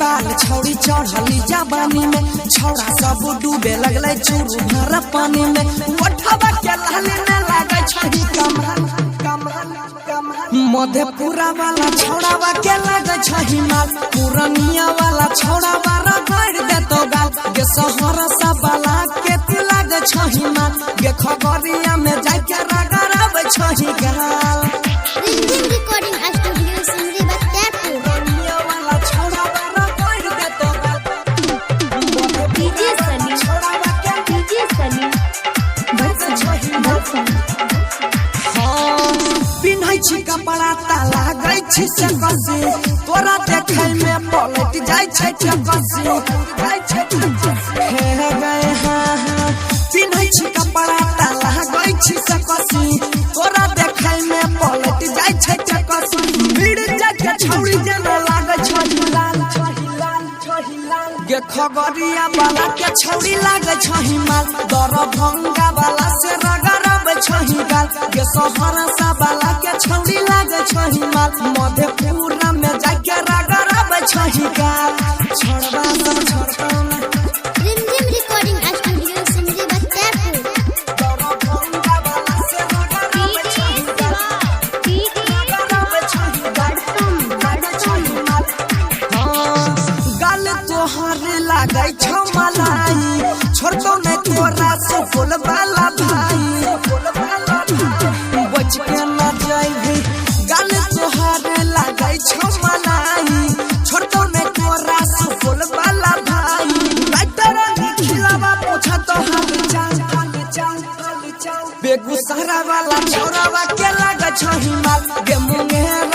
बाल छौड़ी चढ़ली जवानी में छौड़ा सब डूबे लगले चूरू भर पानी में ओठवा के लाली न लागे छही कमाल कमाल कमाल मधेपुरा वाला छौड़ावा के लागे छही माल पुरनिया वाला छौड़ावा रगड़ दे तो गाल गे सहरा सब वाला के तू लागे छही माल गे खगड़िया में जाके रगड़ावे छही गाल रिमझिम रिकॉर्डिंग स्टूडियो सिमरी बख्तियारपुर पुरनिया वाला छौड़ावा रगड़ दे तो गाल डीजे सनी छौड़ावा के डीजे सनी पिन्है छी कपड़ा ताला गई छी से कसी तोरा देखै में पलट जाय छै चकसी हे गए हां पिन्है छी कपड़ा ताला गई छी से कसी तोरा देखै में पलट जाय छै चकसी भीड़ जाके छौड़ी जना लागे छही लाल गे खगड़िया वाला के छौड़ी लागे छही माल दरभंगा वाला से रगड़ावे छही गाल गे सहरसा वाला के छौड़ी लागे छही माल मधेपुरा में जाके रगड़ावे छही गाल छोड़वा सब छोड़ना रिमझिम रिकॉर्डिंग स्टूडियो सिमरी बख्तियारपुर दरभंगा वाला से रगड़ावे छही गाल रगड़ावे छही गाल छही माल गाल तोहर लागे छौ मलाई छोड़ दो ने तोरा सुफल वाला भाई बच के न जाइबे गाल तोहर लागे छौ मलाई छोड़ दो ने तोरा सुफल वाला भाई लाइटर खिलावा पूछा तो हाल चाल बेगूसराय वाला छोरावा के लागे छही माल गे मुंगेर